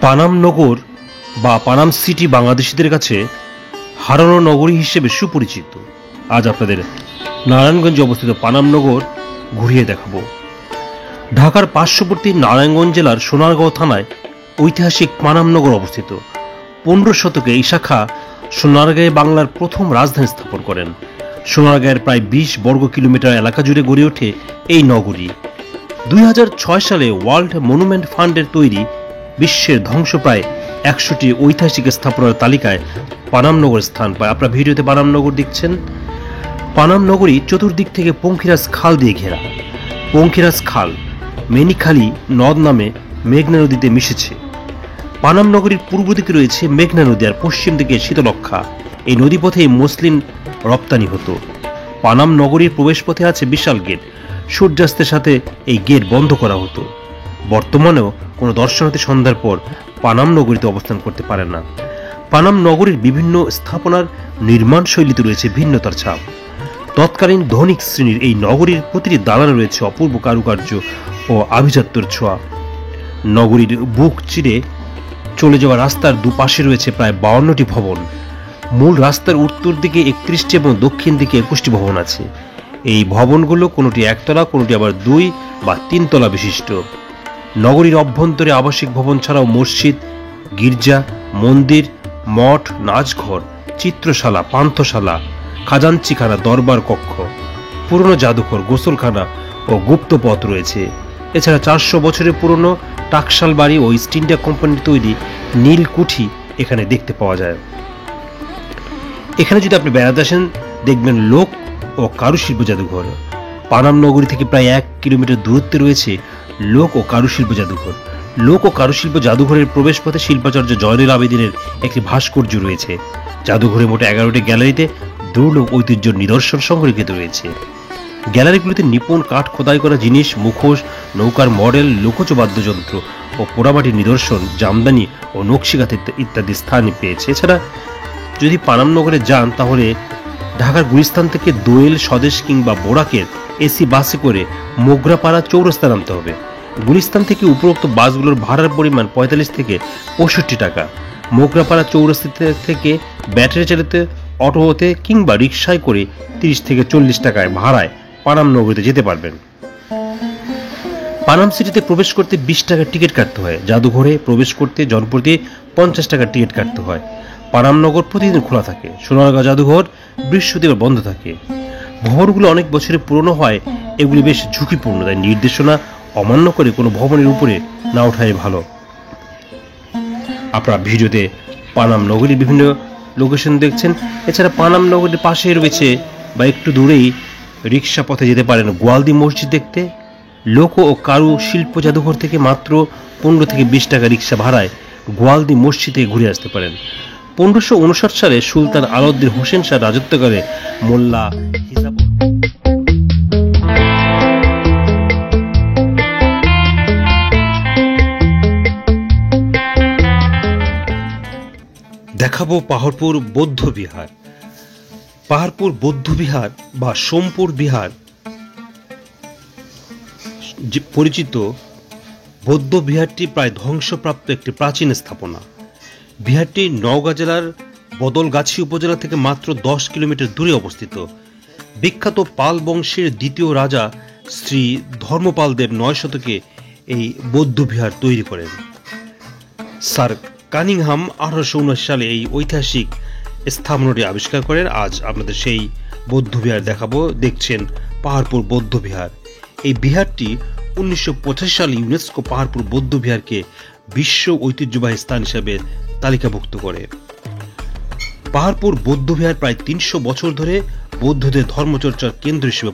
পানাম নগর বা পানাম সিটি বাংলাদেশিদের কাছে হারানো নগরী হিসেবে সুপরিচিত। আজ আপনাদের নারায়ণগঞ্জে অবস্থিত পানাম নগর ঘুরিয়ে দেখাবো। ঢাকার পার্শ্ববর্তী নারায়ণগঞ্জ জেলার সোনারগাঁও থানায় ঐতিহাসিক পানাম নগর অবস্থিত। 15 শতকে এই শাখা সোনারগাঁয়ে বাংলার প্রথম রাজধানী স্থাপন করেন। সোনারগাঁয়ের প্রায় 20 বর্গ কিলোমিটার এলাকা জুড়ে গড়ে ওঠে এই নগরী। 2006 সালে ওয়ার্ল্ড মনুমেন্ট ফান্ডের তৈরি বিশ্বের ধ্বংসপ্রায় 100টি ঐতিহাসিক স্থাপনার তালিকায় পানাম নগর স্থান পায়। আপনারা ভিডিওতে পানাম নগর দেখছেন। পানাম নগরী চতুর্দিক থেকে পঙ্খিরাজ খাল দিয়ে ঘেরা। পঙ্খিরাজ খাল মেনিখালী নদ নামে মেঘনা নদীতে মিশেছে। পানাম নগরীর পূর্ব দিকে রয়েছে মেঘনা নদী আর পশ্চিম দিকে শীতলক্ষা। এই নদীপথেই মসলিন রপ্তানি হতো। পানাম নগরীর প্রবেশপথে আছে বিশাল গেট। সূর্যাস্তের সাথে এই গেট বন্ধ করা হতো। বর্তমানেও কোনো দর্শনার্থী সন্ধ্যার পর পানাম নগরীতে অবস্থান করতে পারে না। পানাম নগরীর বিভিন্ন স্থাপনার নির্মাণ শৈলীতে রয়েছে ভিন্নতার ছাপ। তৎকালীন ধনিক শ্রেণীর এই নগরীর প্রতিটি দালানে রয়েছে অপূর্ব কারুকার্য ও আভিজাত্যের ছোঁয়া। নগরীর বুক চিরে চলে যাওয়া রাস্তার দুপাশে রয়েছে প্রায় 52টি ভবন। মূল রাস্তার উত্তর দিকে 31টি এবং দক্ষিণ দিকে 21টি ভবন আছে। এই ভবনগুলো কোনোটি একতলা, কোনোটি আবার 2 বা 3 তলা বিশিষ্ট। নগরীর অভ্যন্তরে আবাসিক ভবন ছাড়াও মসজিদ, গির্জা, মন্দির, মঠ, নাচঘর, চিত্রশালা, পান্থশালা, খাজাঞ্চিখানা, দরবার কক্ষ, পুরনো জাদুঘর, গোসলখানা ও গুপ্তপথ রয়েছে। এছাড়া 400 বছরের পুরনো টাকশাল বাড়ি ও ইস্ট ইন্ডিয়া কোম্পানির তৈরি নীলকুঠি এখানে দেখতে পাওয়া যায়। এখানে যদি আপনি বেড়াতে আসেন দেখবেন লোক ও কারুশিল্প জাদুঘর। পানাম নগরী থেকে প্রায় 1 কিলোমিটার দূরত্বে রয়েছে লোক ও কারুশিল্প জাদুঘর। লোক ও কারুশিল্প জাদুঘরের প্রবেশপথে শিল্পাচার্য জয়নুল আবেদিনের একটি ভাস্কর্য রয়েছে। জাদুঘরে মোট 11টি গ্যালারিতে দুর্লভ ঐতিহ্যের নিদর্শন সংরক্ষিত রয়েছে। গ্যালারিগুলিতে নিপুণ কাঠ খোদাই করা জিনিস, মুখোশ, নৌকার মডেল, লোকজ বাদ্যযন্ত্র ও পোড়ামাটির নিদর্শন, জামদানি ও নকশিকাঁথা ইত্যাদি স্থান পেয়েছে। এছাড়া যদি পানাম নগরে যান তাহলে ঢাকার গুলিস্তান থেকে দোয়েল, স্বদেশ কিংবা বোরাকের এসি বাসে করে মোগরাপাড়া চৌরাস্তা নামতে হবে। গুলিস্তান থেকে উপরোক্ত বাসগুলোর ভাড়ার পরিমাণ 45 থেকে 65 টাকা। মোগরাপাড়া চৌরাস্তা থেকে ব্যাটারি চালিত অটোতে কিংবা রিকশায় করে 30 থেকে 40 টাকায় ভাড়ায় পানাম নগরীতে যেতে পারবেন। পানাম সিটিতে প্রবেশ করতে 20 টাকার টিকিট কাটতে হয়। জাদুঘরে প্রবেশ করতে জনপ্রতি 50 টাকার টিকিট কাটতে হয়। পানাম নগর প্রতিদিন খোলা থাকে। সোনারগাঁও জাদুঘর বৃহস্পতিবার বন্ধ থাকে। ভবনগুলো অনেক বছরের পুরনো হয় এগুলি বেশ ঝুঁকিপূর্ণ, তাই নির্দেশনা অমান্য করে কোনো ভবনের উপরে না ওঠাই ভালো। আপনারা ভিডিওতে পানাম নগরীর বিভিন্ন লোকেশন দেখছেন। এছাড়া পানাম নগরীর পাশেই রয়েছে বা একটু দূরেই রিক্সা পথে যেতে পারেন গোয়ালদি মসজিদ দেখতে। লোক ও কারু শিল্প জাদুঘর থেকে মাত্র 15 থেকে 20 টাকা রিক্সা ভাড়ায় গোয়ালদি মসজিদে ঘুরে আসতে পারেন। 1559 সালে সুলতান আলাউদ্দিন হোসেন শাহ রাজত্বকালে মোল্লা হিসাবুর দেখাবো পাহাড়পুর বৌদ্ধ বিহার। পাহাড়পুর বৌদ্ধ বিহার বা সোমপুর বিহার পরিচিত বৌদ্ধ বিহারটি প্রায় ধ্বংসপ্রাপ্ত একটি প্রাচীন স্থাপনা। বিহারটি নওগাঁ জেলার বদলগাছি উপজেলা থেকে মাত্র 10 কিলোমিটার দূরে অবস্থিত। বিখ্যাত পাল বংশের দ্বিতীয় রাজা শ্রী ধর্মপালদেব 9 শতকে এই বৌদ্ধ বিহার তৈরি করেন। স্যার কানিংহাম 1879 সালে এই ঐতিহাসিক স্থাপনাটি আবিষ্কার করেন। আজ আপনাদের সেই বৌদ্ধ বিহার দেখাবো। দেখছেন পাহাড়পুর বৌদ্ধ বিহার। এই বিহারটি 1985 সালে ইউনেস্কো পাহাড়পুর বৌদ্ধ বিহারকে বিশ্ব ঐতিহ্যবাহী স্থান হিসেবে তালিকাভুক্ত করে। পাহাড়পুর বৌদ্ধ বিহার প্রায় 300 বছর ধরে বৌদ্ধদের ধর্মচর্চার কেন্দ্র হিসেবে